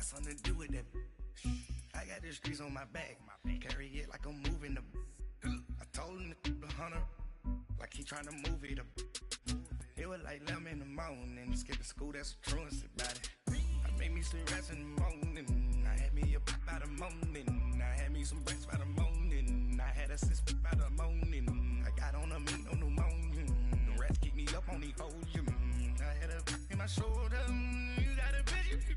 got something to do with that. I got the streets on my back. Carry it like I'm moving the. I told him the hunter, like he trying to move it up. It was like 11 in the morning. Skipping school, that's a truancy about it. I made me some rest in the morning. I had me a pop by the morning. I had me some breaks by the morning. I had a sis by the morning. I got on a meat on the morning. The rats keep me up on the ocean. I had a in my shoulder. You got a vision.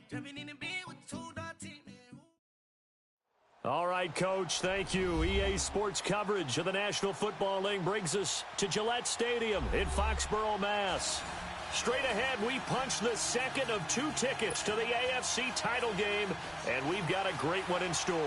Jumping in the bed with two dot team. All right, Coach, thank you. EA Sports coverage of the National Football League brings us to Gillette Stadium in Foxborough, Mass. Straight ahead, we punch the second of 2 tickets to the AFC title game, and we've got a great one in store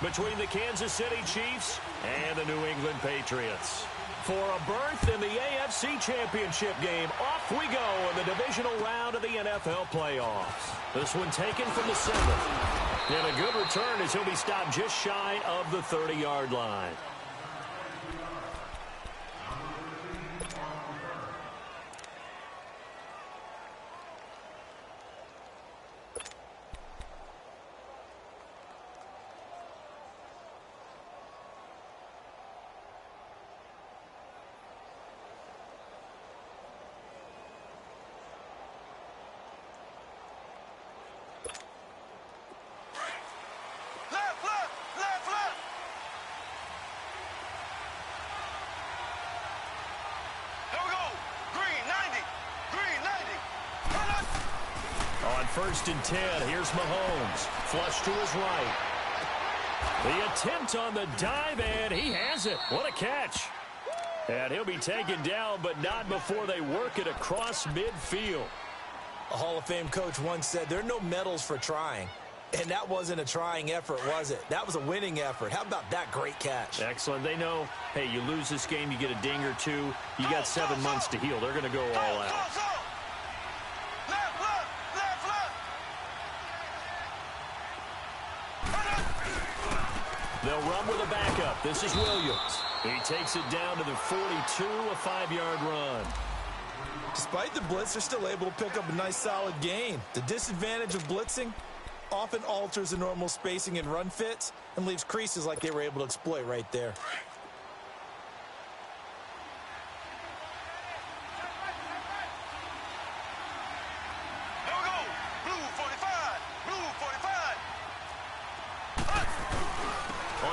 between the Kansas City Chiefs and the New England Patriots. For a berth in the AFC Championship game, off we go in the divisional round of the NFL playoffs. This one taken from the 7th. And a good return as he'll be stopped just shy of the 30-yard line. First and 10, here's Mahomes. Flush to his right. The attempt on the dive, and he has it. What a catch. And he'll be taken down, but not before they work it across midfield. A Hall of Fame coach once said, there are no medals for trying. And that wasn't a trying effort, was it? That was a winning effort. How about that great catch? Excellent. They know, hey, you lose this game, you get a ding or two. You got 7 months to heal. They're going to go all out. They'll run with a backup. This is Williams. He takes it down to the 42, a 5-yard run. Despite the blitz, they're still able to pick up a nice solid gain. The disadvantage of blitzing often alters the normal spacing and run fits and leaves creases like they were able to exploit right there.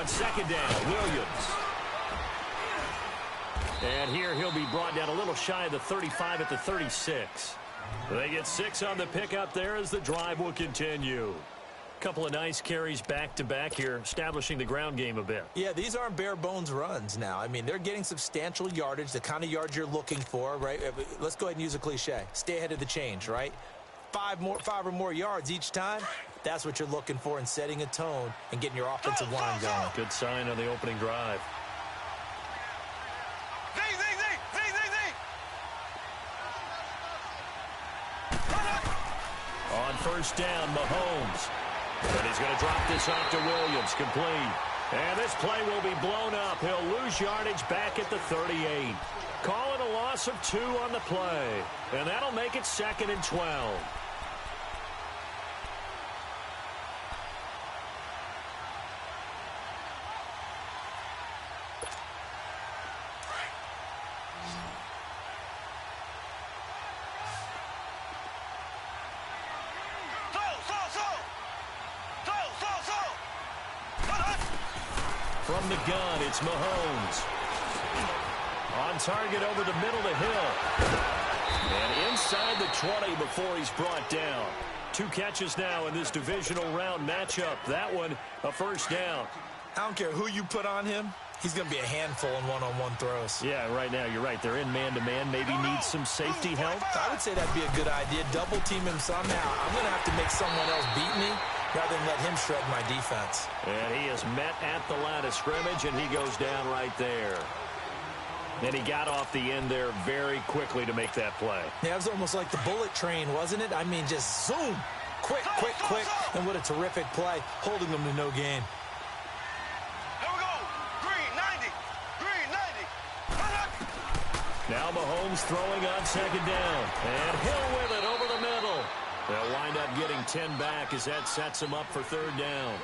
Second down, Williams. And here he'll be brought down a little shy of the 35 at the 36. They get 6 on the pickup there as the drive will continue. Couple of nice carries back-to-back here, establishing the ground game a bit. Yeah, these aren't bare-bones runs now. I mean, they're getting substantial yardage, the kind of yards you're looking for, right? Let's go ahead and use a cliche. Stay ahead of the change, right? 5 or more yards each time. That's what you're looking for in setting a tone and getting your offensive line going. Good sign on the opening drive. On first down, Mahomes. And he's going to drop this off to Williams, complete. And this play will be blown up. He'll lose yardage back at the 38. Call it a loss of 2 on the play. And that'll make it 2nd and 12. From the gun, it's Mahomes. On target over the middle to Hill. And inside the 20 before he's brought down. 2 catches now in this divisional round matchup. That one, a first down. I don't care who you put on him. He's going to be a handful in one-on-one throws. Yeah, right now, you're right. They're in man-to-man. Maybe needs some safety help. I would say that'd be a good idea. Double team him somehow. I'm going to have to make someone else beat me rather than let him shred my defense. And he is met at the line of scrimmage, and he goes down right there. And he got off the end there very quickly to make that play. Yeah, it was almost like the bullet train, wasn't it? I mean, just zoom. Quick. And what a terrific play, holding them to no gain. Now Mahomes throwing on second down. And Hill with it over the middle. They'll wind up getting 10 back as that sets them up for third down.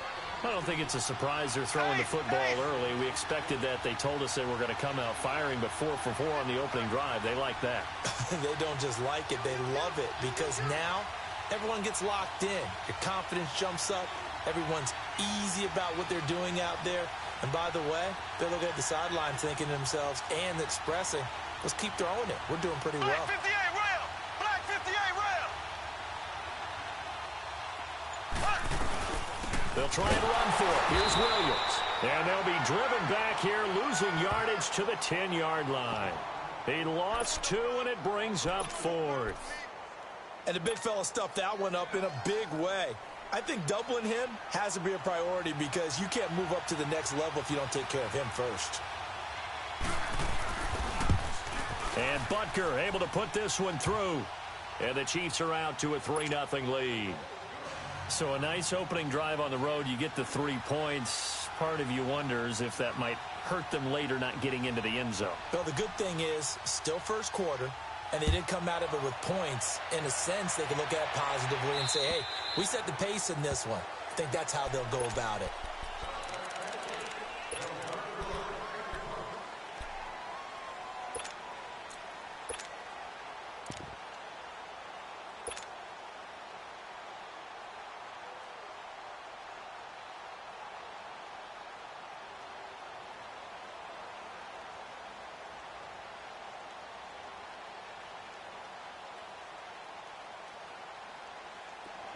I don't think it's a surprise they're throwing the football early. We expected that. They told us they were going to come out firing, but 4 for 4 on the opening drive. They like that. They don't just like it. They love it because now everyone gets locked in. Your confidence jumps up. Everyone's easy about what they're doing out there. And by the way, they're looking at the sideline thinking to themselves and expressing, let's keep throwing it. We're doing pretty well. Black 58 rail! Black 58 rail! They'll try and run for it. Here's Williams. And they'll be driven back here, losing yardage to the 10-yard line. He lost 2, and it brings up 4th. And the big fella stuffed that one up in a big way. I think doubling him has to be a priority because you can't move up to the next level if you don't take care of him first. And Butker able to put this one through. And the Chiefs are out to a 3-0 lead. So a nice opening drive on the road. You get the 3 points. Part of you wonders if that might hurt them later not getting into the end zone. Well, the good thing is still first quarter, and they didn't come out of it with points. In a sense, they can look at it positively and say, hey, we set the pace in this one. I think that's how they'll go about it.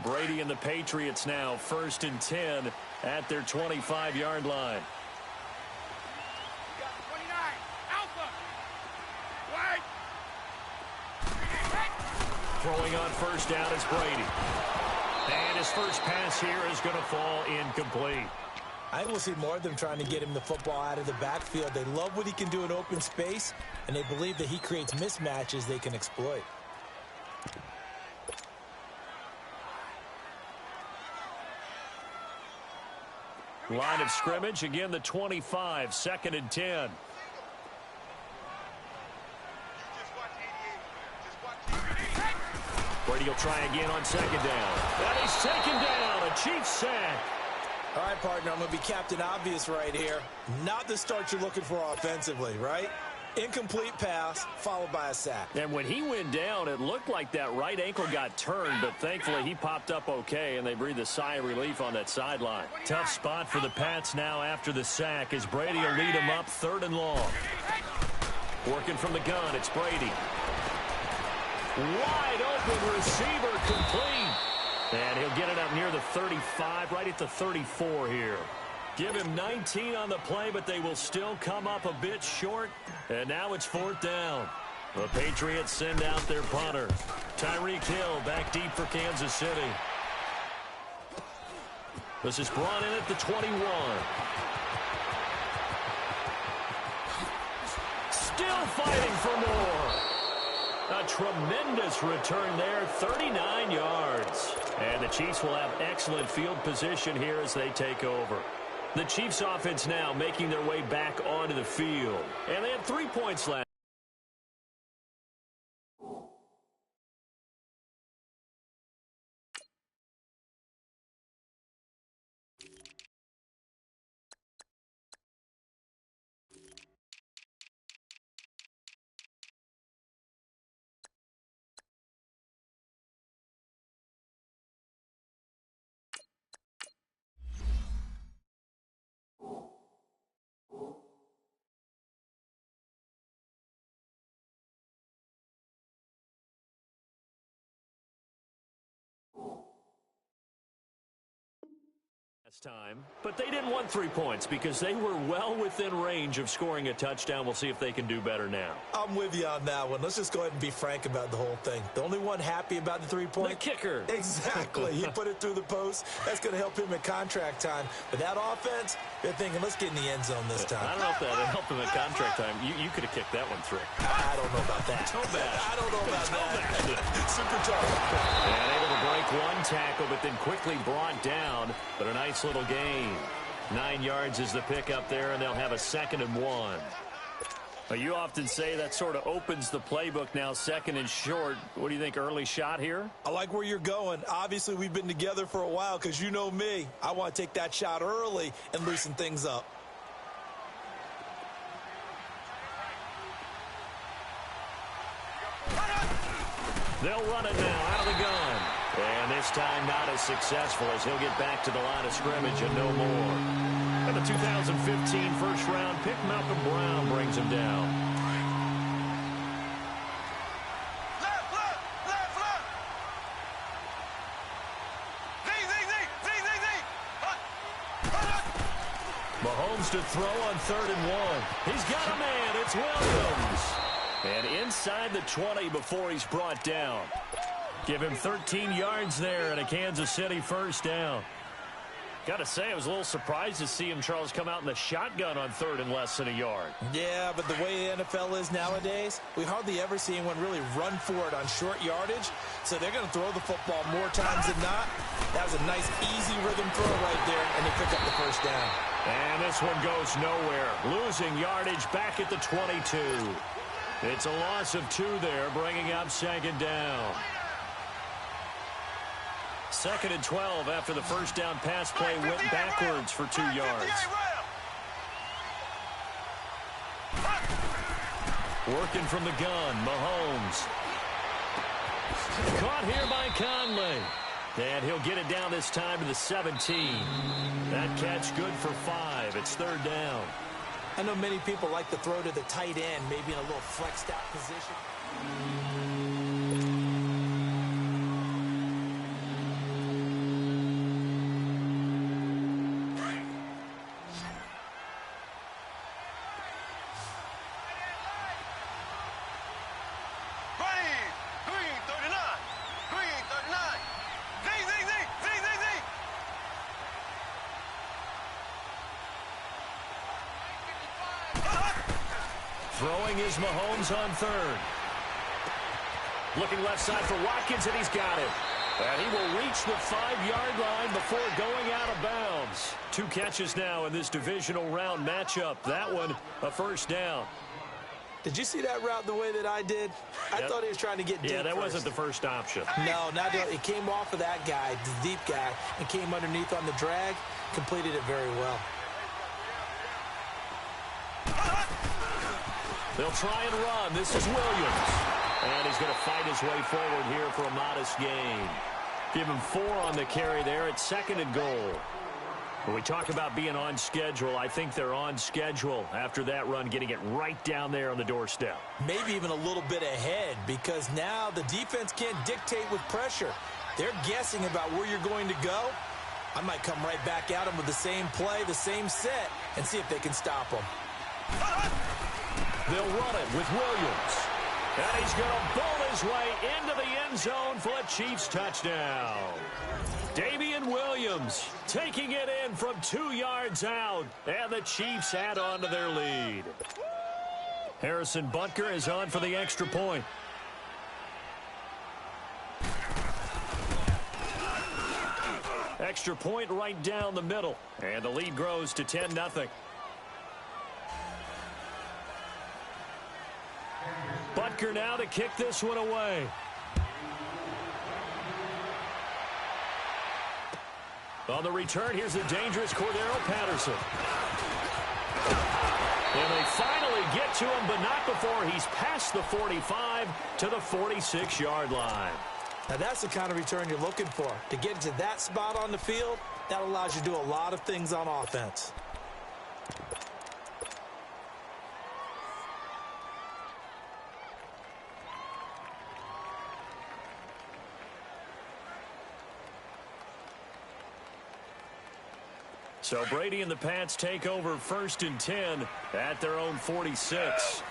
Brady and the Patriots now 1st and 10 at their 25-yard line. Got 29. Alpha! White! Throwing on first down is Brady. And his first pass here is going to fall incomplete. I think we'll see more of them trying to get him the football out of the backfield. They love what he can do in open space, and they believe that he creates mismatches they can exploit. Line of scrimmage, again the 25, 2nd and 10. Brady will try again on 2nd down. And he's taken down, a Chiefs sack. All right, partner, I'm going to be Captain Obvious right here. Not the start you're looking for offensively, right? Incomplete pass, followed by a sack. And when he went down, it looked like that right ankle got turned, but thankfully he popped up okay, and they breathed a sigh of relief on that sideline. Tough spot for the Pats now after the sack as Brady will lead him up 3rd and long. Working from the gun, it's Brady. Wide open receiver complete. And he'll get it up near the 35, right at the 34 here. Give him 19 on the play, but they will still come up a bit short. And now it's 4th down. The Patriots send out their punter. Tyreek Hill back deep for Kansas City. This is brought in at the 21. Still fighting for more. A tremendous return there, 39 yards. And the Chiefs will have excellent field position here as they take over. The Chiefs offense now making their way back onto the field. And they have 3 points left. Time, but they didn't want 3 points because they were well within range of scoring a touchdown. We'll see if they can do better now. I'm with you on that one. Let's just go ahead and be frank about the whole thing. The only one happy about the 3 point? The kicker. Exactly. He put it through the post. That's going to help him in contract time. But that offense, they're thinking, let's get in the end zone this time. I don't know if that helped him in contract time. You could have kicked that one through. I don't know about that. So bad. I don't know about that. Super tough. And able to break one tackle, but then quickly brought down. But a nice little gain. 9 yards is the pickup there, and they'll have a 2nd and 1. Well, you often say that sort of opens the playbook now, second and short. What do you think, early shot here? I like where you're going. Obviously, we've been together for a while because you know me. I want to take that shot early and loosen things up. They'll run it now out of the gun. And this time not as successful as he'll get back to the line of scrimmage and no more. And the 2015 first-round pick, Malcolm Brown, brings him down. Left, left, left, left. Z. Mahomes to throw on 3rd and 1. He's got a man. It's Williams. And inside the 20 before he's brought down. Give him 13 yards there and a Kansas City first down. Got to say, I was a little surprised to see him, Charles, come out in the shotgun on 3rd and less than a yard. Yeah, but the way the NFL is nowadays, we hardly ever see anyone really run for it on short yardage. So they're going to throw the football more times than not. That was a nice, easy rhythm throw right there, and they pick up the first down. And this one goes nowhere. Losing yardage back at the 22. It's a loss of 2 there, bringing up 2nd down. 2nd and 12 after the first down pass play went backwards for 2 yards. Working from the gun, Mahomes. Caught here by Conley. And he'll get it down this time to the 17. That catch good for 5. It's 3rd down. I know many people like to throw to the tight end, maybe in a little flexed out position. Throwing is Mahomes on 3rd. Looking left side for Watkins, and he's got it. And he will reach the 5-yard line before going out of bounds. 2 catches now in this divisional round matchup. That one, a first down. Did you see that route the way that I did? I thought he was trying to get deep. Yeah, that first. wasn't the first option. No, not it came off of that guy, the deep guy, and came underneath on the drag. Completed it very well. They'll try and run. This is Williams. And he's going to fight his way forward here for a modest gain. Give him 4 on the carry there at 2nd and goal. When we talk about being on schedule, I think they're on schedule after that run, getting it right down there on the doorstep. Maybe even a little bit ahead, because now the defense can't dictate with pressure. They're guessing about where you're going to go. I might come right back at them with the same play, the same set, and see if they can stop them. They'll run it with Williams. And he's going to bowl his way into the end zone for a Chiefs touchdown. Damian Williams taking it in from 2 yards out. And the Chiefs add on to their lead. Harrison Butker is on for the extra point. Extra point right down the middle. And the lead grows to 10-0. Butker now to kick this one away. On the return, here's the dangerous Cordero Patterson. And they finally get to him, but not before he's past the 45 to the 46-yard line. Now, that's the kind of return you're looking for. To get to that spot on the field, that allows you to do a lot of things on offense. So Brady and the Pats take over 1st and 10 at their own 46.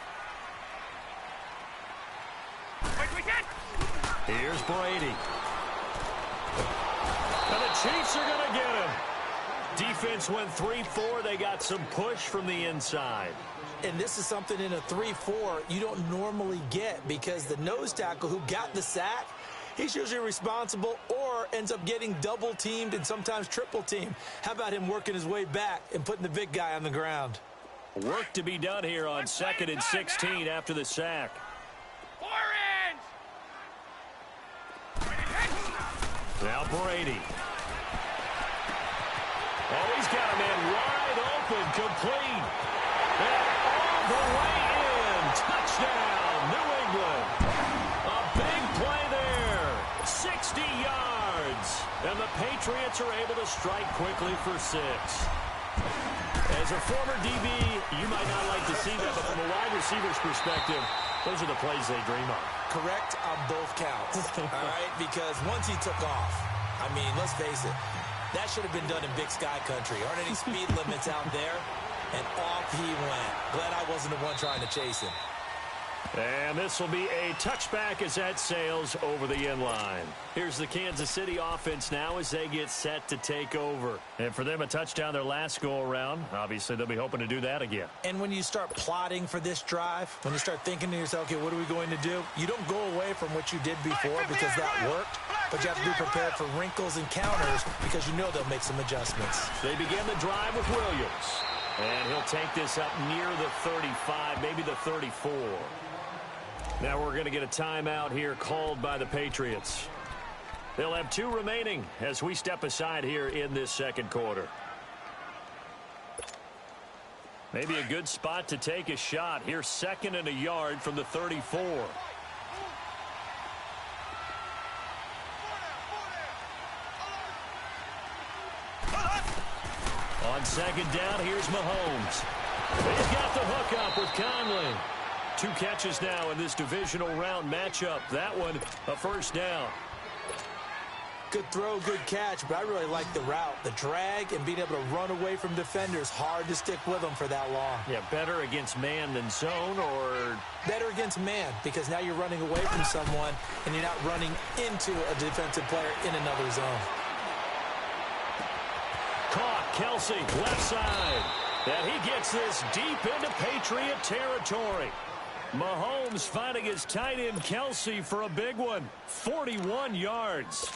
Here's Brady. And the Chiefs are going to get him. Defense went 3-4. They got some push from the inside. And this is something in a 3-4 you don't normally get, because the nose tackle who got the sack, he's usually responsible or ends up getting double-teamed and sometimes triple-teamed. How about him working his way back and putting the big guy on the ground? Work to be done here on 2nd and 16 after the sack. Orange! Now Brady. Oh, he's got a man wide open, complete. And all the way in. Touchdown, New England. A big play there. 60 yards. And the Patriots are able to strike quickly for 6. As a former DB, you might not like to see that, but from a wide receiver's perspective, those are the plays they dream of. Correct on both counts, all right? Because once he took off, I mean, let's face it, that should have been done in Big Sky Country. Aren't any speed limits out there? And off he went. Glad I wasn't the one trying to chase him. And this will be a touchback as that sails over the end line. Here's the Kansas City offense now as they get set to take over. And for them, a touchdown their last go-around. Obviously, they'll be hoping to do that again. And when you start plotting for this drive, when you start thinking to yourself, okay, what are we going to do? You don't go away from what you did before because that worked. But you have to be prepared for wrinkles and counters because you know they'll make some adjustments. They begin the drive with Williams. And he'll take this up near the 35, maybe the 34. Now we're going to get a timeout here called by the Patriots. They'll have 2 remaining as we step aside here in this second quarter. Maybe a good spot to take a shot. Here's 2nd and a yard from the 34. On 2nd down, here's Mahomes. He's got the hook up with Conley. 2 catches now in this divisional round matchup. That one, a first down. Good throw, good catch, but I really like the route. The drag and being able to run away from defenders, hard to stick with them for that long. Yeah, better against man than zone, or? Better against man, because now you're running away from someone and you're not running into a defensive player in another zone. Caught, Kelsey, left side. And he gets this deep into Patriot territory. Mahomes finding his tight end Kelsey for a big one. 41 yards.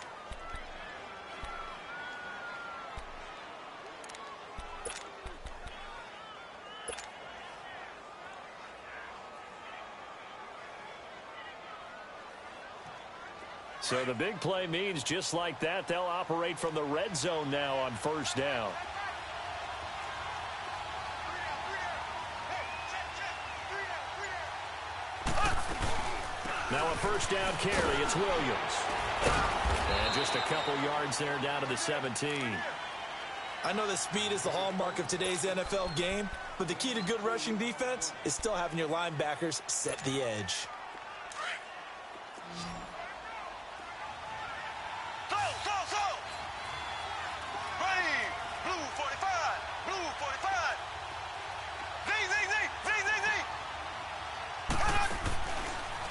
So the big play means just like that, they'll operate from the red zone now on first down. Now a first down carry. It's Williams. And just a couple yards there down to the 17. I know that speed is the hallmark of today's NFL game, but the key to good rushing defense is still having your linebackers set the edge.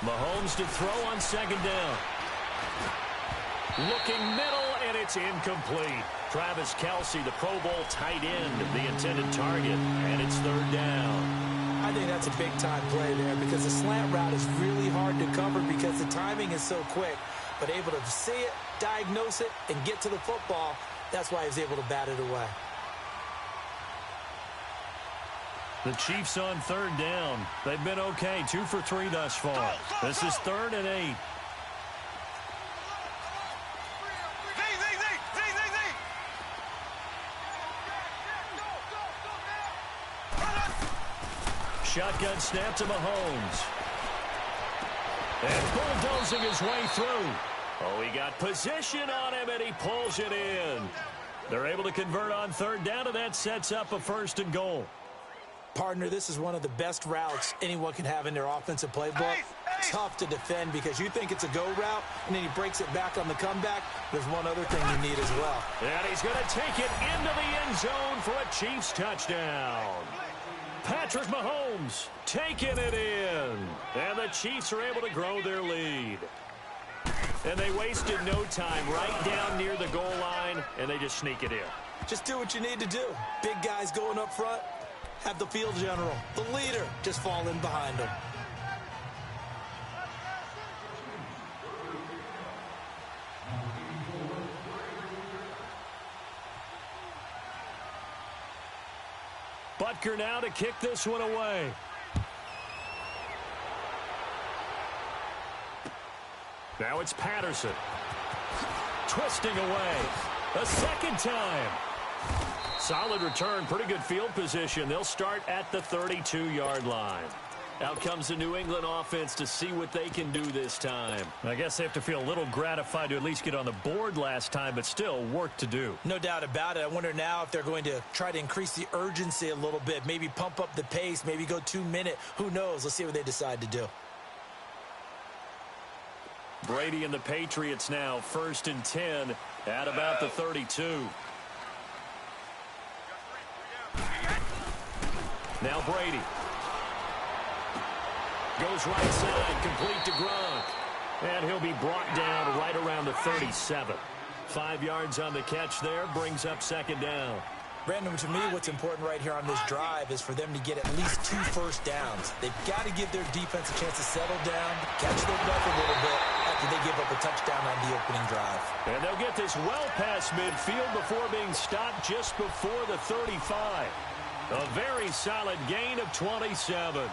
Mahomes to throw on 2nd down. Looking middle, and it's incomplete. Travis Kelsey, the Pro Bowl tight end, the intended target, and it's 3rd down. I think that's a big-time play there because the slant route is really hard to cover because the timing is so quick. But able to see it, diagnose it, and get to the football, that's why he's able to bat it away. The Chiefs on 3rd down. They've been okay, 2 for 3 thus far. This is 3rd and 8. Shotgun snap to Mahomes. And bulldozing his way through. Oh, he got position on him, and he pulls it in. They're able to convert on 3rd down, and that sets up a 1st and goal. Partner, this is one of the best routes anyone can have in their offensive playbook. Tough to defend because you think it's a go route, and then he breaks it back on the comeback. There's one other thing you need as well. And he's going to take it into the end zone for a Chiefs touchdown. Patrick Mahomes taking it in. And the Chiefs are able to grow their lead. And they wasted no time right down near the goal line, and they just sneak it in. Just do what you need to do. Big guys going up front. Have the field general, the leader, just fall in behind him. Butker now to kick this one away. Now it's Patterson. Twisting away. A second time. Solid return. Pretty good field position. They'll start at the 32-yard line. Out comes the New England offense to see what they can do this time. I guess they have to feel a little gratified to at least get on the board last time, but still work to do. No doubt about it. I wonder now if they're going to try to increase the urgency a little bit, maybe pump up the pace, maybe go 2-minute. Who knows? Let's see what they decide to do. Brady and the Patriots now 1st and 10 at about the 32. Now Brady. Goes right side, complete to Gronk. And he'll be brought down right around the 37. 5 yards on the catch there, brings up 2nd down. Brandon, to me, what's important right here on this drive is for them to get at least 2 first downs. They've got to give their defense a chance to settle down, catch their breath a little bit after they give up a touchdown on the opening drive. And they'll get this well past midfield before being stopped just before the 35. A very solid gain of 27.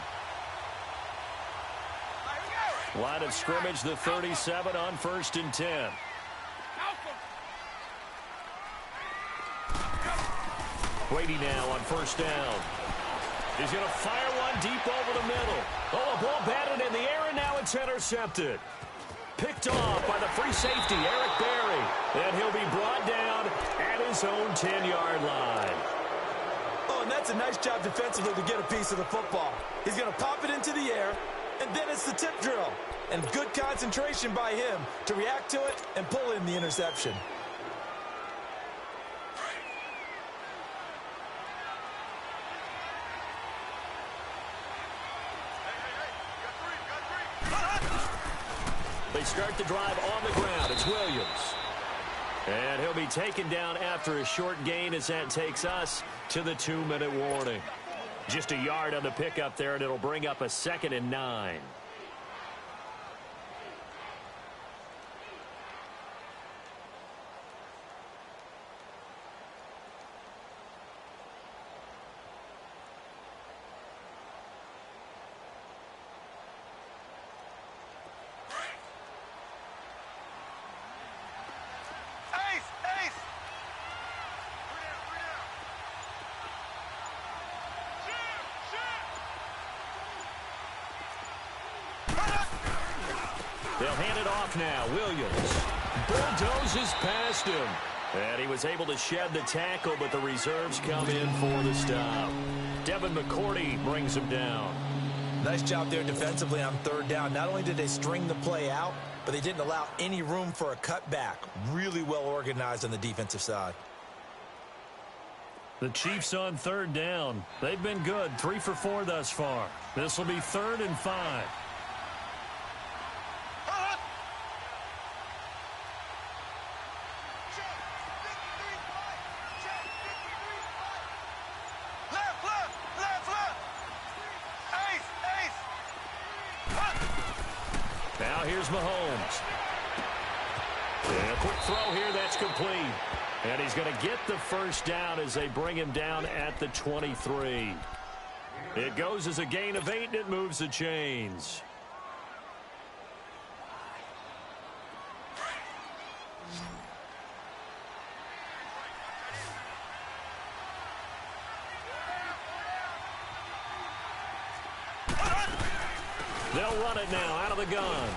Line of scrimmage, the 37 on 1st and 10. Brady now on 1st down. He's going to fire one deep over the middle. Oh, a ball batted in the air, and now it's intercepted. Picked off by the free safety, Eric Berry. And he'll be brought down at his own 10-yard line. Oh, and that's a nice job defensively to get a piece of the football. He's going to pop it into the air, and then it's the tip drill. And good concentration by him to react to it and pull in the interception. They start the drive on the ground. It's Williams. And he'll be taken down after a short gain as that takes us to the 2-minute warning. Just a yard on the pickup there, and it'll bring up a 2nd and 9. They'll hand it off now. Williams bulldozes past him. And he was able to shed the tackle, but the reserves come in for the stop. Devin McCourty brings him down. Nice job there defensively on 3rd down. Not only did they string the play out, but they didn't allow any room for a cutback. Really well organized on the defensive side. The Chiefs on 3rd down. They've been good. 3 for 4 thus far. This will be 3rd and 5. Now here's Mahomes. And a quick throw here that's complete. And he's going to get the 1st down as they bring him down at the 23. It goes as a gain of 8, and it moves the chains. They'll run it now out of the gun.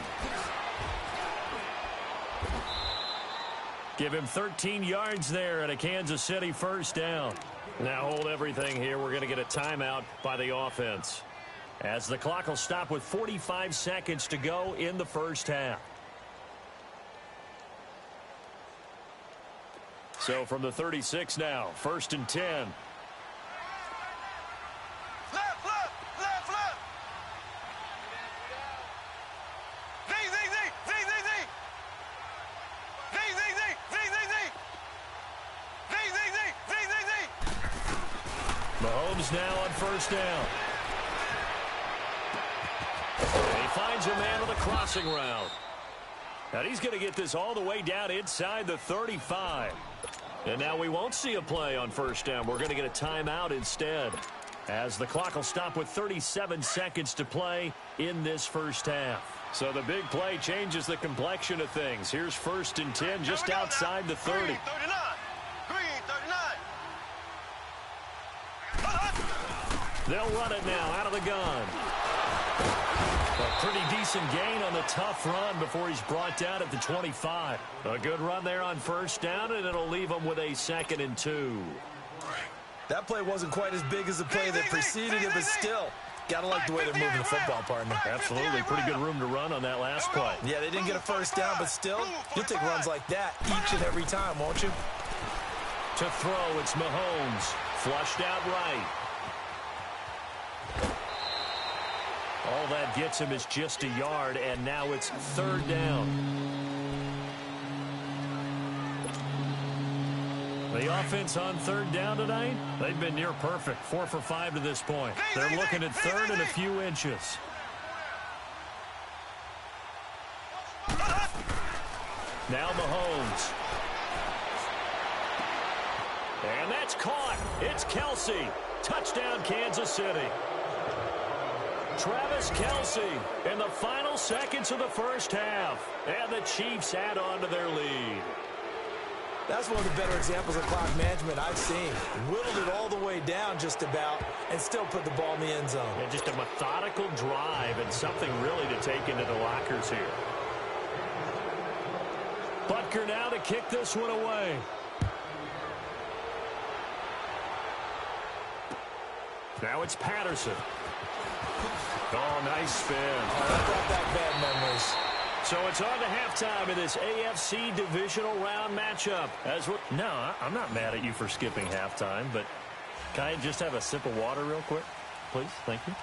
Give him 13 yards there and a Kansas City 1st down. Now hold everything here. We're going to get a timeout by the offense, as the clock will stop with 45 seconds to go in the 1st half. So from the 36 now, 1st and 10. Mahomes now on 1st down. And he finds a man on the crossing route. And he's going to get this all the way down inside the 35. And now we won't see a play on 1st down. We're going to get a timeout instead. as the clock will stop with 37 seconds to play in this first half. So the big play changes the complexion of things. Here's 1st and 10 just outside the 30. Green 39. Green 39. They'll run it now out of the gun. A pretty decent gain on the tough run before he's brought down at the 25. A good run there on 1st down, and it'll leave him with a 2nd and 2. That play wasn't quite as big as the play that preceded it, but still, gotta like the way they're moving the football, partner. Absolutely. Pretty good room to run on that last play. Yeah, they didn't get a 1st down, but still, you'll take runs like that each and every time, won't you? To throw, it's Mahomes. Flushed out right. All that gets him is just a yard, and now it's 3rd down. The offense on 3rd down tonight, they've been near perfect. 4 for 5 to this point. They're looking at 3rd and a few inches. Now Mahomes. And that's caught. It's Kelsey. Touchdown, Kansas City. Travis Kelsey in the final seconds of the first half. And the Chiefs add on to their lead. That's one of the better examples of clock management I've seen. Whittled it all the way down just about and still put the ball in the end zone. Yeah, just a methodical drive and something really to take into the lockers here. Butker now to kick this one away. Now it's Patterson. Oh, nice spin. Oh, that brought back bad memories. So it's on to halftime in this AFC divisional round matchup. No, I'm not mad at you for skipping halftime, but can I just have a sip of water real quick, please? Thank you.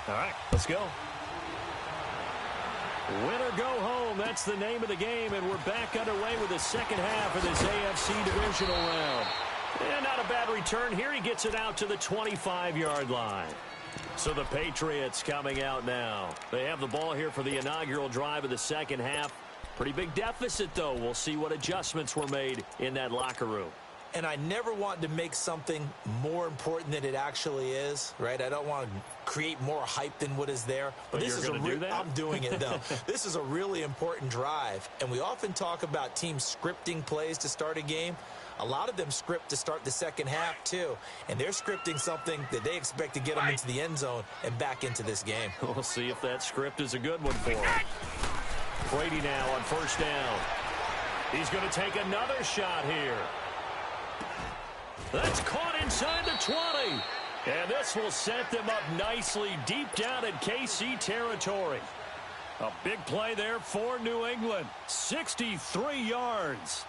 All right, let's go. Win or go home, that's the name of the game, and we're back underway with the second half of this AFC divisional round. And not a bad return here. He gets it out to the 25-yard line. So the Patriots coming out now. They have the ball here for the inaugural drive of the second half. Pretty big deficit, though. We'll see what adjustments were made in that locker room. And I never want to make something more important than it actually is, right? I don't want to create more hype than what is there. But this is do that? I'm doing it, though. This is a really important drive. And we often talk about teams scripting plays to start a game. A lot of them script to start the second half, too. And they're scripting something that they expect to get them into the end zone and back into this game. We'll see if that script is a good one for them. Brady now on 1st down. He's going to take another shot here. That's caught inside the 20. And this will set them up nicely deep down in KC territory. A big play there for New England. 63 yards.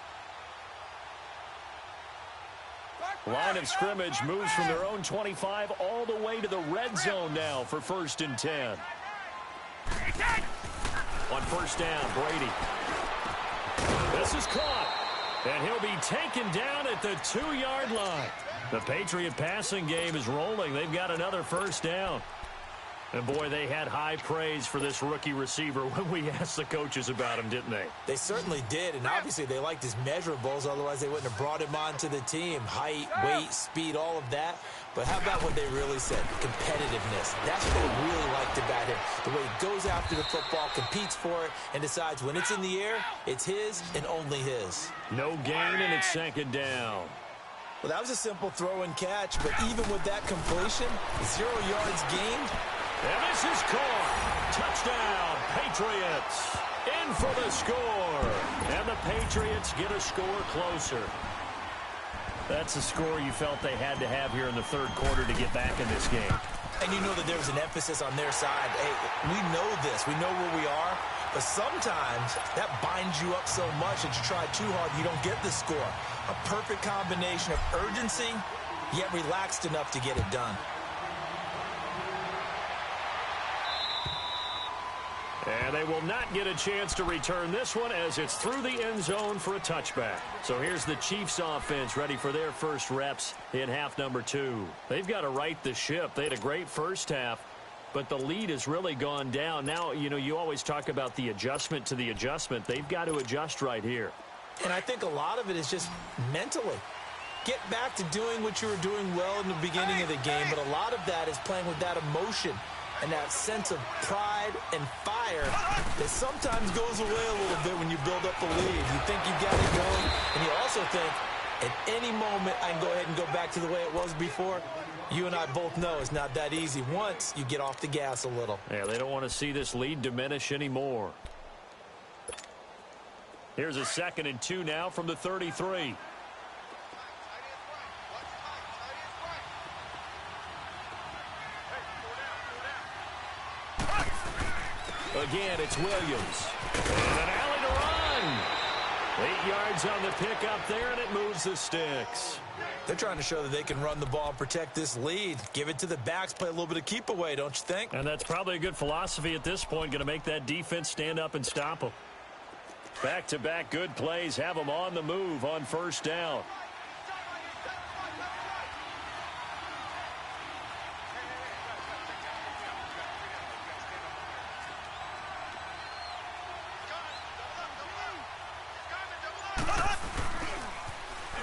Line of scrimmage moves from their own 25 all the way to the red zone now for 1st and 10. On 1st down, Brady. This is caught. And he'll be taken down at the 2-yard line. The Patriot passing game is rolling. They've got another 1st down. And, boy, they had high praise for this rookie receiver when we asked the coaches about him, didn't they? They certainly did, and obviously they liked his measurables. Otherwise, they wouldn't have brought him onto the team. Height, weight, speed, all of that. But how about what they really said? Competitiveness. That's what they really liked about him. The way he goes after the football, competes for it, and decides when it's in the air, it's his and only his. No gain, and it's 2nd down. Well, that was a simple throw and catch, but even with that completion, 0 yards gained. And this is caught. Touchdown, Patriots. In for the score. And the Patriots get a score closer. That's a score you felt they had to have here in the 3rd quarter to get back in this game. And you know that there was an emphasis on their side. Hey, we know this. We know where we are. But sometimes that binds you up so much that you try too hard, you don't get the score. A perfect combination of urgency, yet relaxed enough to get it done. And they will not get a chance to return this one as it's through the end zone for a touchback. So here's the Chiefs offense ready for their first reps in half number 2. They've got to right the ship. They had a great first half, but the lead has really gone down. Now, you know, you always talk about the adjustment to the adjustment. They've got to adjust right here. And I think a lot of it is just mentally. get back to doing what you were doing well in the beginning of the game, but a lot of that is playing with that emotion and that sense of pride and fire that sometimes goes away a little bit when you build up the lead. You think you got it going, and you also think, at any moment, I can go ahead and go back to the way it was before. You and I both know it's not that easy once you get off the gas a little. Yeah, they don't want to see this lead diminish anymore. Here's a 2nd and 2 now from the 33. Again, it's Williams. And an alley to run. 8 yards on the pickup there, and it moves the sticks. They're trying to show that they can run the ball and protect this lead. Give it to the backs, play a little bit of keep away, don't you think? And that's probably a good philosophy at this point, going to make that defense stand up and stop them. Back-to-back good plays have them on the move on 1st down.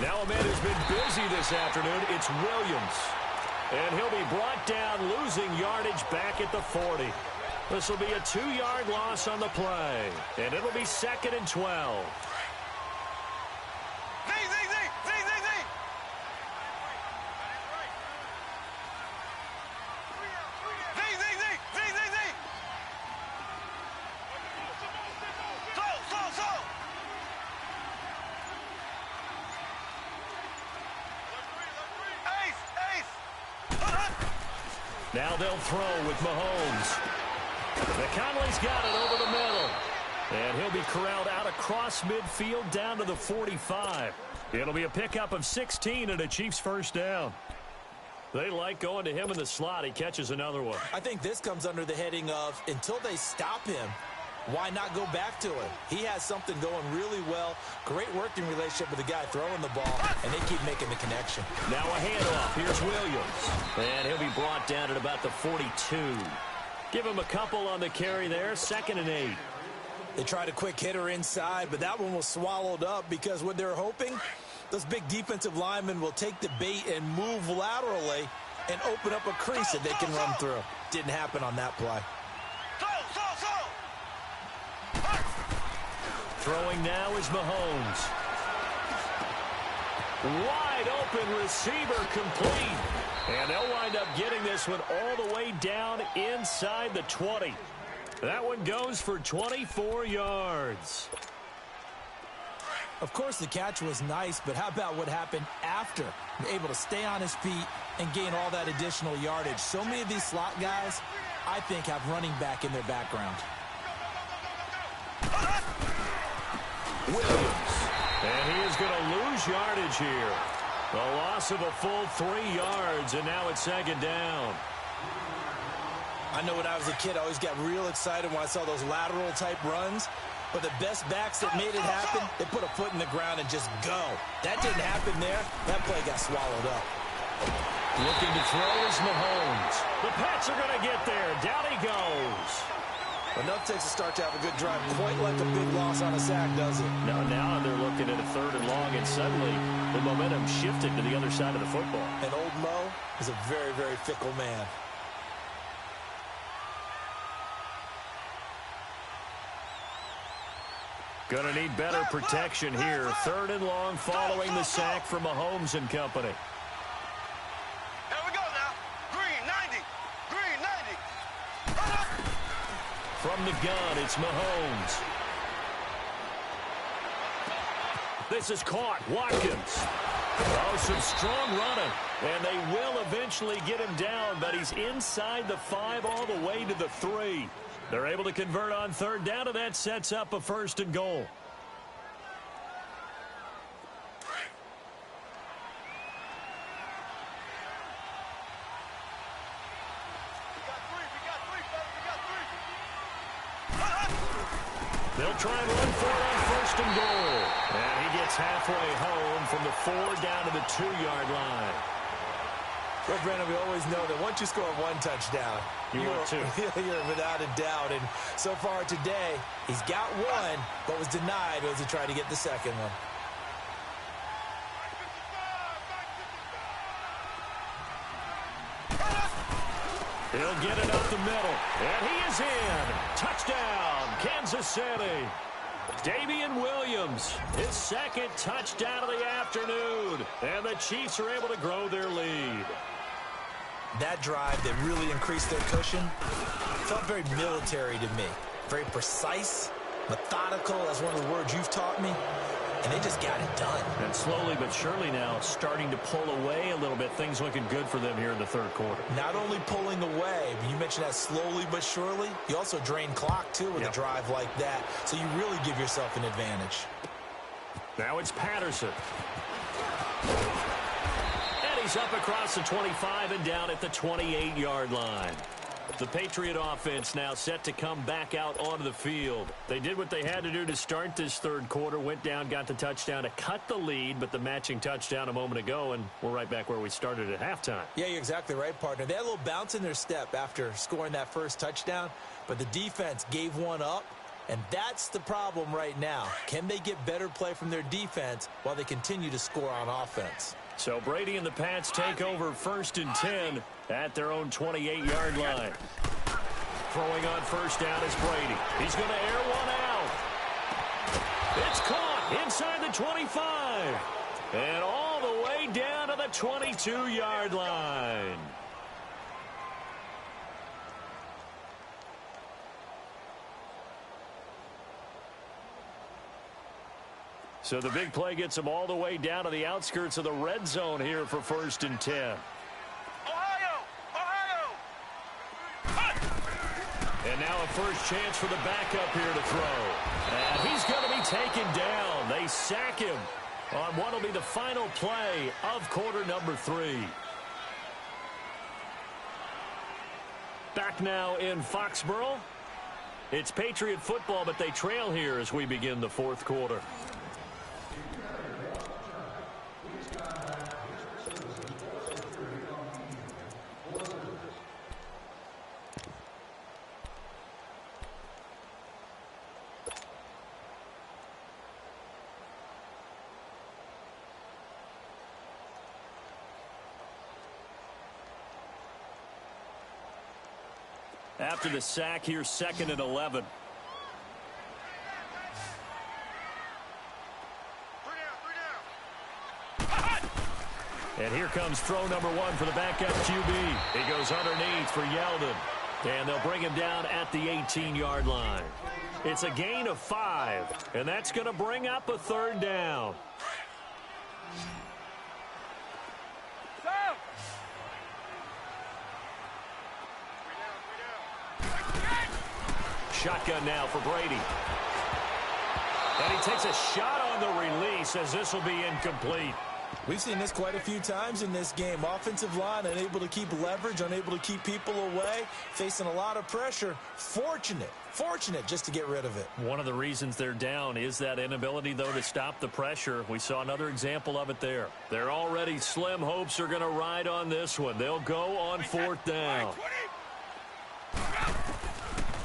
Now a man who's been busy this afternoon, it's Williams. And he'll be brought down, losing yardage back at the 40. This will be a 2-yard loss on the play. And it'll be 2nd and 12. Now they'll throw with Mahomes. McConley's got it over the middle. And he'll be corralled out across midfield down to the 45. It'll be a pickup of 16 and a Chiefs 1st down. They like going to him in the slot. He catches another one. I think this comes under the heading of, until they stop him, why not go back to him? He has something going really well. Great working relationship with the guy throwing the ball, and they keep making the connection. Now a handoff. Here's Williams. And he'll be brought down at about the 42. Give him a couple on the carry there. 2nd and 8. They tried a quick hitter inside, but that one was swallowed up because what they're hoping, those big defensive linemen will take the bait and move laterally and open up a crease that they can run through. Didn't happen on that play. Throwing now is Mahomes. Wide open receiver complete. And they'll wind up getting this one all the way down inside the 20. That one goes for 24 yards. Of course, the catch was nice, but how about what happened after? Able to stay on his feet and gain all that additional yardage. So many of these slot guys, I think, have running back in their background. Williams. And he is going to lose yardage here. A loss of a full 3 yards, and now it's 2nd down. I know when I was a kid, I always got real excited when I saw those lateral-type runs. But the best backs that made it happen, they put a foot in the ground and just go. That didn't happen there. That play got swallowed up. Looking to throw is Mahomes. The Pats are going to get there. Down he goes. Enough takes a start to have a good drive. Quite like a big loss on a sack, does it? Now they're looking at a 3rd and long, and suddenly the momentum shifted to the other side of the football. And old Mo is a very, very fickle man. Going to need better protection here. 3rd and long following the sack from Mahomes and company. Here we go now. Green 90. Green 90. From the gun, it's Mahomes. This is caught. Watkins. Oh, some strong running. And they will eventually get him down, but he's inside the 5 all the way to the 3. They're able to convert on 3rd down, and that sets up a 1st and goal. They'll try and run for it on 1st and goal. And he gets halfway home from the 4 down to the 2-yard line. Well, Brandon, we always know that once you score 1 touchdown, you're without a doubt. And so far today, he's got 1, but was denied as he tried to get the 2nd one. He'll get it up the middle, and he is in. Touchdown, Kansas City. Damian Williams, his second touchdown of the afternoon, and the Chiefs are able to grow their lead. That drive that really increased their cushion felt very military to me. Very precise, methodical, that's one of the words you've taught me, and they just got it done. And slowly but surely now starting to pull away a little bit. Things looking good for them here in the third quarter. Not only pulling away, but you mentioned that slowly but surely. You also drain clock, too, with a drive like that, so you really give yourself an advantage. Now it's Patterson. And he's up across the 25 and down at the 28-yard line. The Patriot offense now set to come back out onto the field. They did what they had to do to start this third quarter, went down, got the touchdown to cut the lead, but the matching touchdown a moment ago, and we're right back where we started at halftime. Yeah, you're exactly right, partner. They had a little bounce in their step after scoring that first touchdown, but the defense gave one up, and that's the problem right now. Can they get better play from their defense while they continue to score on offense? So Brady and the Pats take over 1st and 10 at their own 28-yard line. Throwing on first down is Brady. He's going to air one out. It's caught inside the 25. And all the way down to the 22-yard line. So the big play gets them all the way down to the outskirts of the red zone here for 1st and 10. Ohio! And now a first chance for the backup here to throw. And he's going to be taken down. They sack him on what will be the final play of quarter number 3. Back now in Foxborough. It's Patriot football, but they trail here as we begin the fourth quarter. After the sack here, 2nd and 11. And here comes throw number 1 for the backup QB. He goes underneath for Yeldon. And they'll bring him down at the 18-yard line. It's a gain of 5. And that's going to bring up a 3rd down. Shotgun now for Brady. And he takes a shot on the release as this will be incomplete. We've seen this quite a few times in this game. Offensive line unable to keep leverage, unable to keep people away, facing a lot of pressure. Fortunate just to get rid of it. One of the reasons they're down is that inability, though, to stop the pressure. We saw another example of it there. They're already slim hopes are going to ride on this one. They'll go on 4th down.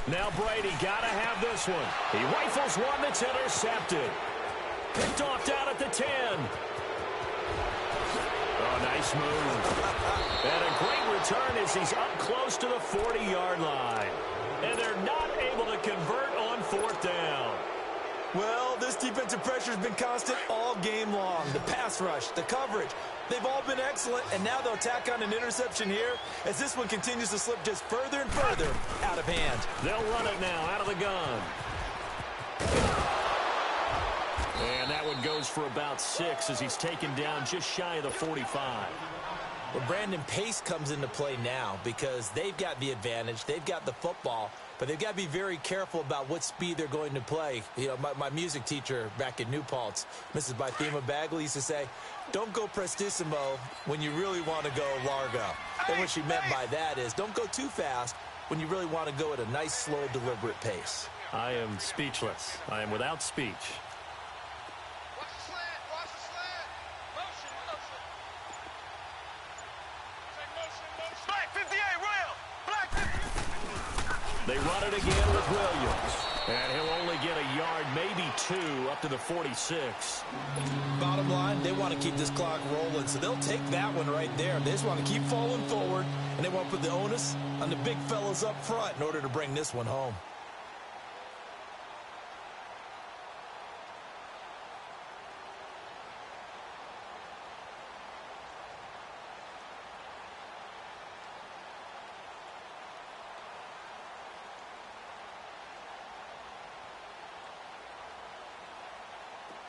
Now Brady got to have this one. He rifles one that's intercepted. Picked off down at the 10. Oh, nice move. And a great return as he's up close to the 40-yard line. And they're not able to convert on 4th down. Well, this defensive pressure has been constant all game long. The pass rush, the coverage, they've all been excellent, and now they'll tack on an interception here as this one continues to slip just further and further out of hand. They'll run it now out of the gun. And that one goes for about 6 as he's taken down just shy of the 45. Well, Brandon, pace comes into play now because they've got the advantage. They've got the football, but they've got to be very careful about what speed they're going to play. You know, my music teacher back in New Paltz, Mrs. Bythema Bagley, used to say, don't go prestissimo when you really want to go largo. And what she meant by that is don't go too fast when you really want to go at a nice, slow, deliberate pace. I am speechless. I am without speech. Watch the slant. Watch the slant. Motion. Take motion. Black 58, Royal. Black 58. They run it again with Williams. And he'll only get a yard, maybe 2, up to the 46. Bottom line, they want to keep this clock rolling, so they'll take that one right there. They just want to keep falling forward, and they want to put the onus on the big fellas up front in order to bring this one home.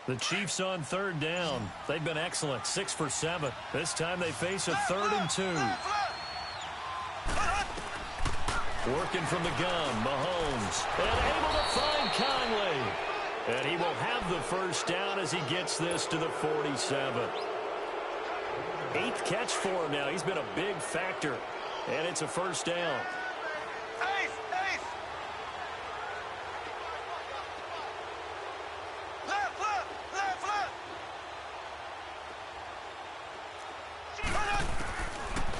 The Chiefs on 3rd down. They've been excellent, 6 for 7. This time they face a 3rd and 2. Working from the gun, Mahomes. And able to find Conley. And he will have the first down as he gets this to the 47. 8th catch for him now. He's been a big factor. And it's a first down.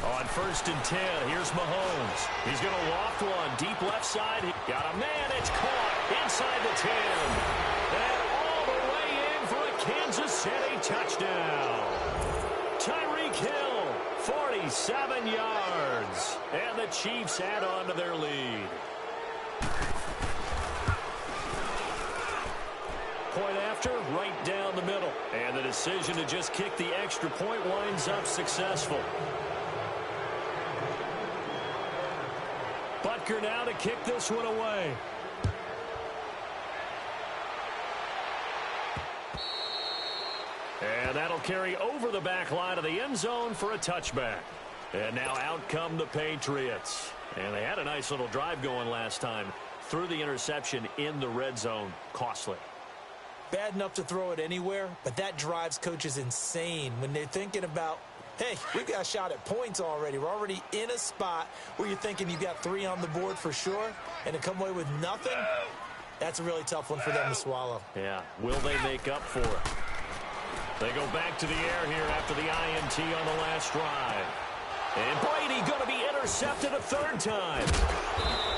On 1st and 10, here's Mahomes. He's going to loft one deep left side. He got a man. It's caught inside the 10. And all the way in for a Kansas City touchdown. Tyreek Hill, 47 yards. And the Chiefs add on to their lead. Point after, right down the middle. And the decision to just kick the extra point winds up successful. Butker now to kick this one away. And that'll carry over the back line of the end zone for a touchback. And now out come the Patriots. And they had a nice little drive going last time. Threw the interception in the red zone. Costly. Bad enough to throw it anywhere, but that drives coaches insane when they're thinking about, hey, we've got a shot at points already. We're already in a spot where you're thinking you got 3 on the board for sure, and to come away with nothing, that's a really tough one for them to swallow. Yeah, will they make up for it? They go back to the air here after the INT on the last drive. And Brady going to be intercepted a 3rd time.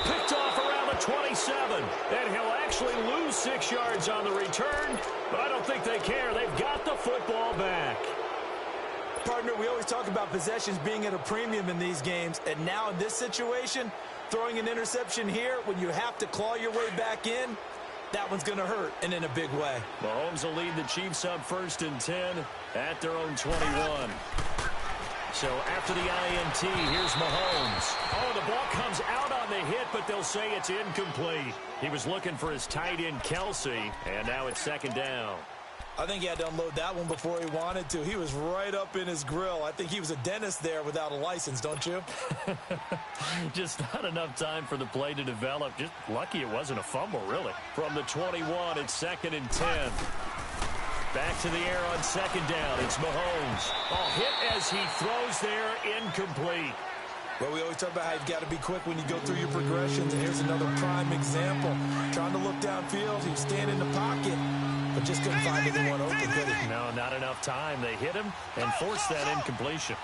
Picked off around the 27. And he'll actually lose 6 yards on the return, but I don't think they care. They've got the football back. Partner, we always talk about possessions being at a premium in these games, and now in this situation, throwing an interception here when you have to claw your way back in, that one's going to hurt, and in a big way. Mahomes will lead the Chiefs up 1st and 10 at their own 21. So after the INT, here's Mahomes. Oh, the ball comes out on the hit, but they'll say it's incomplete. He was looking for his tight end, Kelsey, and now it's 2nd down. I think he had to unload that one before he wanted to. He was right up in his grill. I think he was a dentist there without a license, don't you? Just not enough time for the play to develop. Just lucky it wasn't a fumble, really. From the 21, it's 2nd and 10. Back to the air on 2nd down. It's Mahomes. Oh, hit as he throws there, incomplete. Well, we always talk about how you've got to be quick when you go through your progressions, and here's another prime example. Trying to look downfield, he was standing in the pocket, but just couldn't find anyone open, could he? No, not enough time. They hit him and forced that incompletion.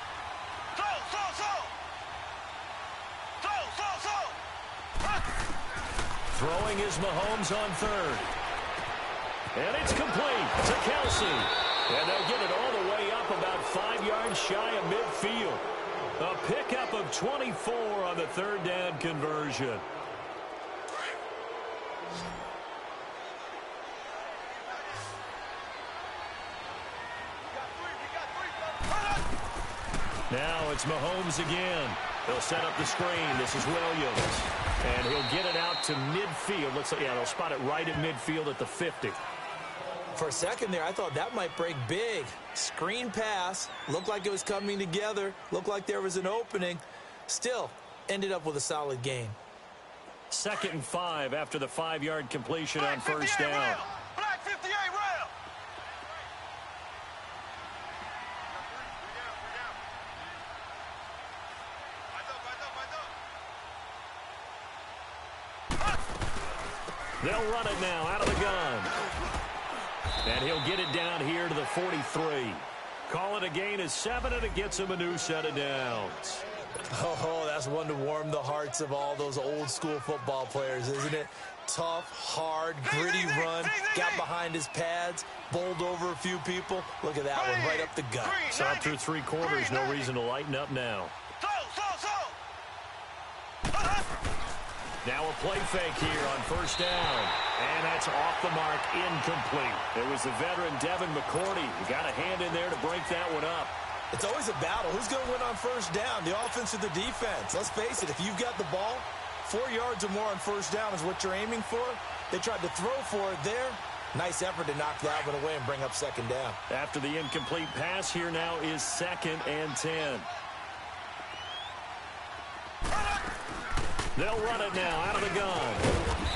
Throwing is Mahomes on 3rd. And it's complete to Kelsey. And they'll get it all the way up about 5 yards shy of midfield. A pickup of 24 on the 3rd down conversion. Now it's Mahomes again. They'll set up the screen. This is Williams. And he'll get it out to midfield. Looks like, yeah, they'll spot it right at midfield at the 50. For a second there, I thought that might break big. Screen pass. Looked like it was coming together. Looked like there was an opening. Still, ended up with a solid gain. 2nd and 5 after the 5-yard completion on 1st down. Black 58 rail. They'll run it now out of the gun. And he'll get it down here to the 43. Call it a gain of 7, and it gets him a new set of downs. Oh, that's one to warm the hearts of all those old school football players, isn't it? Tough, hard, gritty run, got behind his pads, bowled over a few people. Look at that one, right up the gut. So up through 3 quarters, no reason to lighten up now. Now a play fake here on first down. And that's off the mark, incomplete. It was the veteran Devin McCourty who got a hand in there to break that one up. It's always a battle. Who's going to win on first down, the offense or the defense? Let's face it, if you've got the ball, 4 yards or more on first down is what you're aiming for. They tried to throw for it there. Nice effort to knock that one away and bring up second down. After the incomplete pass, here now is 2nd and 10. They'll run it now out of the gun.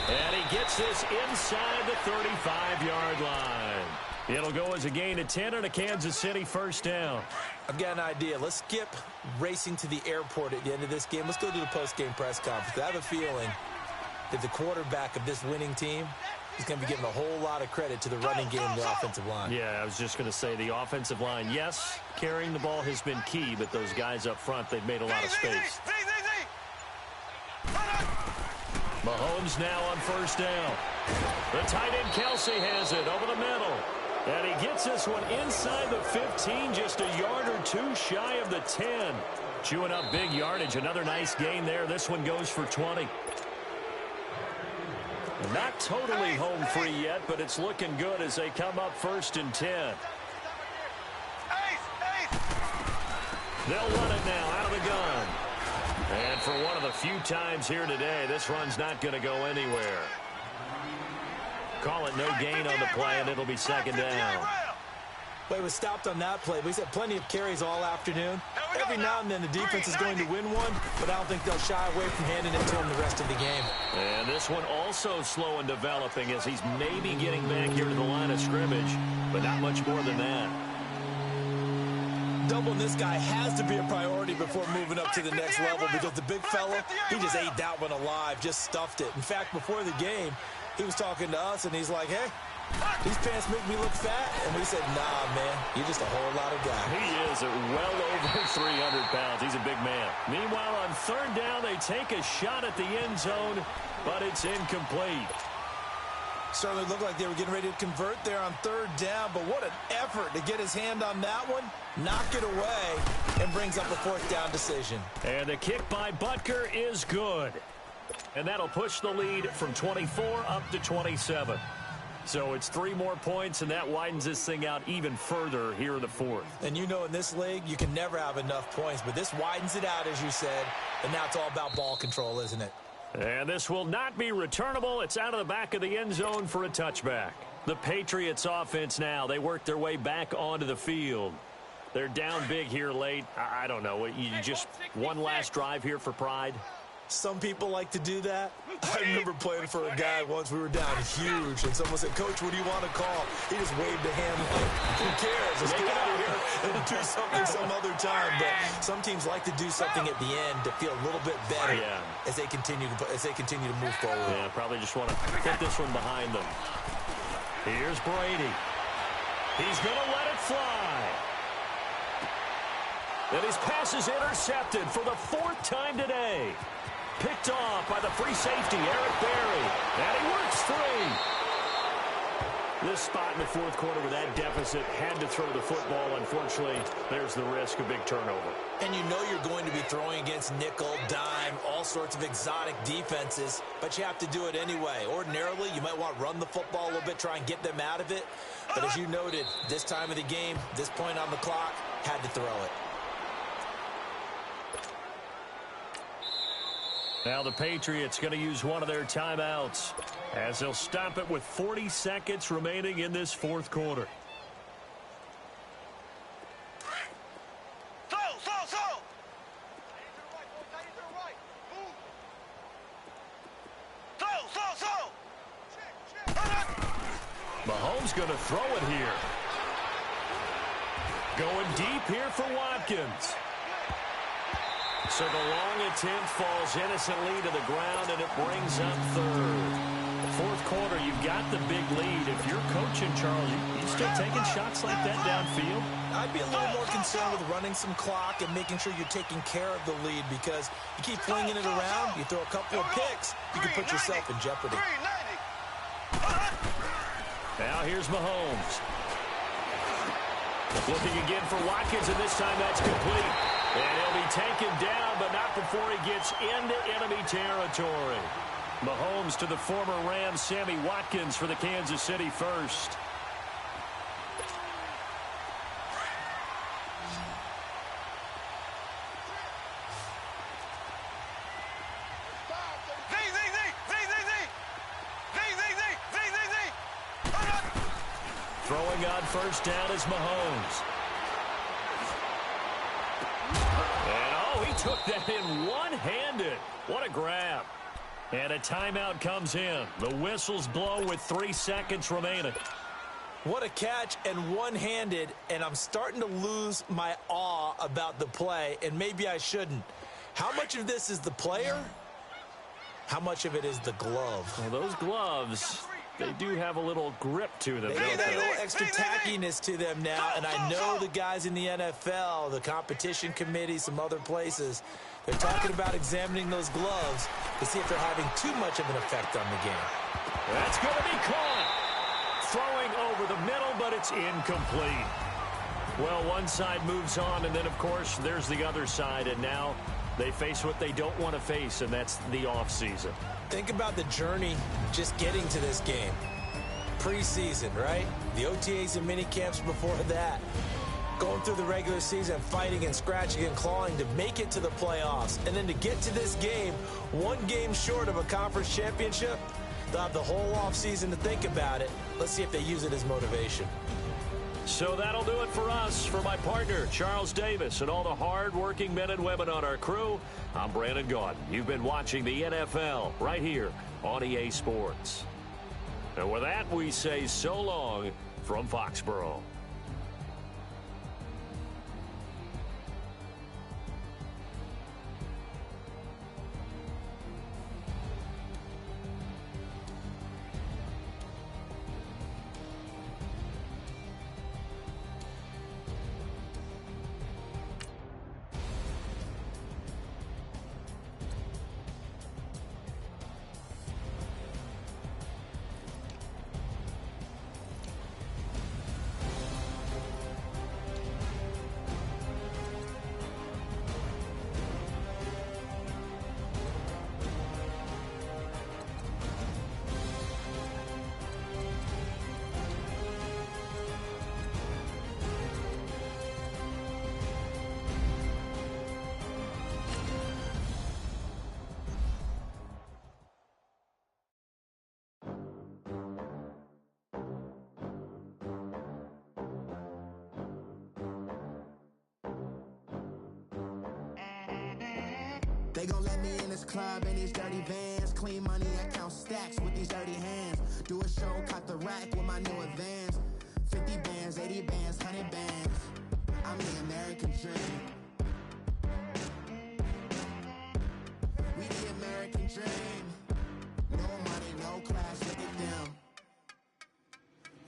And he gets this inside the 35-yard line. It'll go as a gain of 10 and a Kansas City first down. I've got an idea. Let's skip racing to the airport at the end of this game. Let's go to the post-game press conference. I have a feeling that the quarterback of this winning team is going to be giving a whole lot of credit to the running game and the offensive line. Yeah, I was just going to say the offensive line, yes, carrying the ball has been key, but those guys up front, they've made a lot of space. Mahomes now on first down. The tight end Kelsey has it over the middle. And he gets this one inside the 15, just a yard or two shy of the 10. Chewing up big yardage. Another nice gain there. This one goes for 20. Not totally home free yet, but it's looking good as they come up 1st and 10. They'll run it now out of the gun. And for one of the few times here today, this run's not going to go anywhere. Call it no gain on the play, and it'll be 2nd down. Well, he was stopped on that play, but he's had plenty of carries all afternoon. Every now and then the defense is going to win one, but I don't think they'll shy away from handing it to him the rest of the game. And this one also slow in developing as he's maybe getting back here to the line of scrimmage, but not much more than that. Doubling this guy has to be a priority before moving up to the next level because the big fella, he just ate that one alive, just stuffed it. In fact, before the game, he was talking to us, and he's like, hey, these pants make me look fat. And we said, nah, man, you're just a whole lot of guy. He is well over 300 pounds. He's a big man. Meanwhile, on 3rd down, they take a shot at the end zone, but it's incomplete. Certainly looked like they were getting ready to convert there on 3rd down, but what an effort to get his hand on that one, knock it away, and brings up a 4th down decision. And the kick by Butker is good. And that'll push the lead from 24 up to 27. So it's 3 more points, and that widens this thing out even further here in the 4th. And you know in this league, you can never have enough points, but this widens it out, as you said, and now it's all about ball control, isn't it? And this will not be returnable. It's out of the back of the end zone for a touchback. The Patriots offense now, they work their way back onto the field. They're down big here late. I don't know. You just one last drive here for pride? Some people like to do that. I remember playing for a guy once. We were down huge, and someone said, Coach, what do you want to call? He just waved a hand like, who cares? Let's get out of here and do something some other time. But some teams like to do something at the end to feel a little bit better as they continue to move forward. Yeah, probably just want to put this one behind them. Here's Brady. He's going to let it fly. And his pass is intercepted for the 4th time today. Picked off by the free safety, Eric Berry. And he works free. This spot in the 4th quarter with that deficit had to throw the football. Unfortunately, there's the risk of big turnover. And you know you're going to be throwing against nickel, dime, all sorts of exotic defenses, but you have to do it anyway. Ordinarily, you might want to run the football a little bit, try and get them out of it. But as you noted, this time of the game, this point on the clock, had to throw it. Now the Patriots going to use one of their timeouts as they'll stop it with 40 seconds remaining in this 4th quarter. Mahomes going to throw it here. Going deep here for Watkins. So the long attempt falls innocently to the ground, and it brings up 3rd. Fourth quarter, you've got the big lead. If you're coaching, Charles, you still taking shots like that downfield? I'd be a little more concerned with running some clock and making sure you're taking care of the lead, because you keep flinging it around, you throw a couple of picks, you can put yourself in jeopardy. Now here's Mahomes. Looking again for Watkins, and this time that's complete. And he'll be taken down, but not before he gets into enemy territory. Mahomes to the former Rams, Sammy Watkins for the Kansas City first. Throwing on first down is Mahomes. And, oh, he took that in one-handed. What a grab. And a timeout comes in. The whistles blow with 3 seconds remaining. What a catch, and one-handed, and I'm starting to lose my awe about the play, and maybe I shouldn't. How much of this is the player? How much of it is the glove? Well, those gloves, they do have a little grip to them. They got a little extra tackiness to them now, and I know the guys in the NFL, the competition committee, some other places, they're talking about examining those gloves to see if they're having too much of an effect on the game. That's going to be caught. Throwing over the middle, but it's incomplete. Well, one side moves on, and then, of course, there's the other side, and now they face what they don't want to face, and that's the offseason. Think about the journey just getting to this game. Preseason, right? The OTAs and mini camps before that. Going through the regular season, fighting and scratching and clawing to make it to the playoffs. And then to get to this game, one game short of a conference championship, they'll have the whole offseason to think about it. Let's see if they use it as motivation. So that'll do it for us. For my partner, Charles Davis, and all the hard-working men and women on our crew, I'm Brandon Gaudin. You've been watching the NFL right here on EA Sports. And with that, we say so long from Foxborough. They gon' let me in this club in these dirty vans. Clean money, I count stacks with these dirty hands. Do a show, caught the rack with my new advance. 50 bands, 80 bands, 100 bands. I'm the American dream. We the American dream. No money, no class, look at them.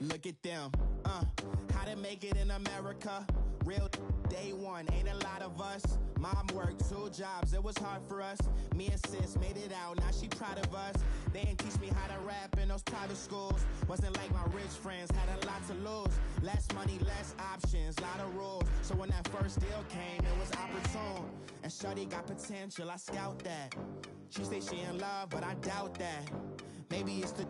Look at them, how to make it in America. Real day one, ain't a lot of us. Mom worked 2 jobs, it was hard for us. Me and sis made it out, now she proud of us. They didn't teach me how to rap in those private schools. Wasn't like my rich friends, had a lot to lose. Less money, less options, lot of rules. So when that first deal came, it was opportune. And shorty got potential, I scout that. She say she in love, but I doubt that. Maybe it's the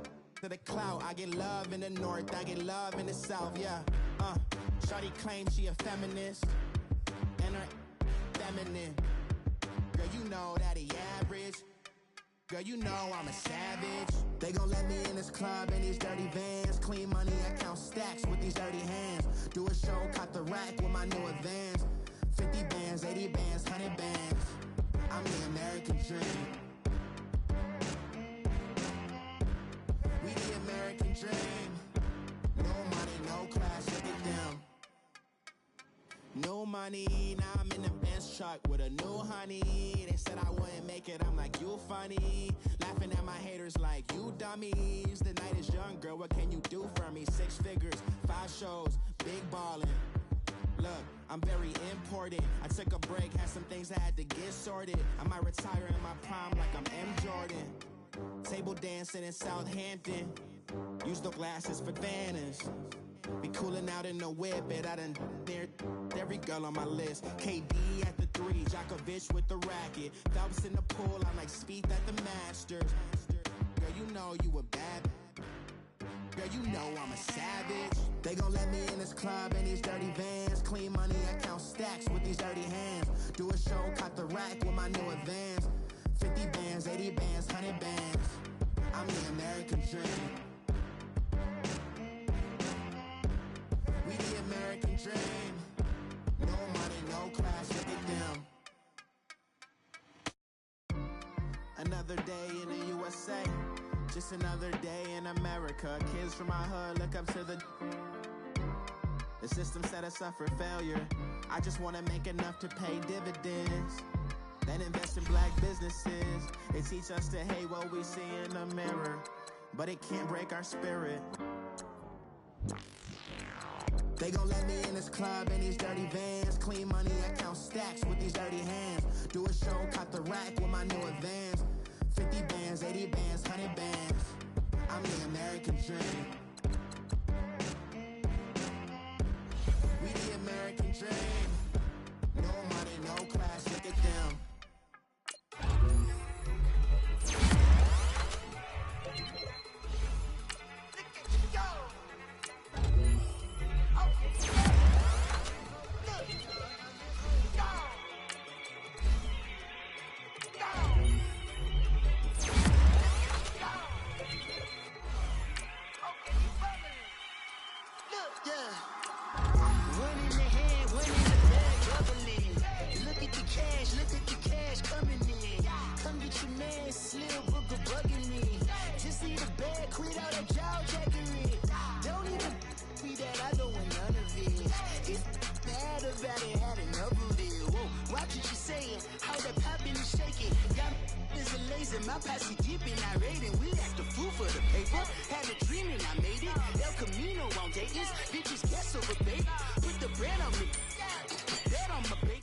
clout. I get love in the north, I get love in the south, yeah. Shorty claims she a feminist, and her feminine. Girl, you know that he average. Girl, you know I'm a savage. They gon' let me in this club in these dirty vans. Clean money, I count stacks with these dirty hands. Do a show, caught the rack with my new advance. 50 bands, 80 bands, 100 bands. I'm the American dream. We the American dream. No money, no class, look at them. No money, now I'm in the bench truck with a new honey. They said I wouldn't make it, I'm like, you funny. Laughing at my haters like, you dummies. The night is young, girl, what can you do for me? 6 figures, 5 shows, big ballin'. Look, I'm very important. I took a break, had some things I had to get sorted. I might retire in my prime like I'm M. Jordan. Table dancing in Southampton. Use the glasses for Vanish. Be cooling out in the whip, but I done near every girl on my list. KD at the 3, Djokovic with the racket. Phelps in the pool, I'm like Spieth at the Masters. Girl, you know you a bad. Girl, you know I'm a savage. They gon' let me in this club in these dirty vans. Clean money, I count stacks with these dirty hands. Do a show, cut the rack with my new advance. 50 bands, 80 bands, 100 bands. I'm the American dream. We the American dream. No money, no class, look at them. Another day in the USA. Just another day in America. Kids from my hood look up to the system set us up for failure. I just want to make enough to pay dividends. Then invest in black businesses. They teach us to hate what we see in the mirror, but it can't break our spirit. They gon' let me in this club in these dirty vans. Clean money, I count stacks with these dirty hands. Do a show, cut the rack with my new advance. 50 bands, 80 bands, 100 bands. I'm the American dream. We the American dream. No money, no class, look at them. Quit all that jaw jackery. Don't even be that I don't want none of it. It's bad about it, had enough of it. Whoa, watch what you saying, how that poppin' and shaking. Got is a lazy, my posse deep and I raiding. We act the fool for the paper. Had a dream and I made it. El Camino on Dayton's, bitches guess over bait. Put the bread on me, bread on my bait.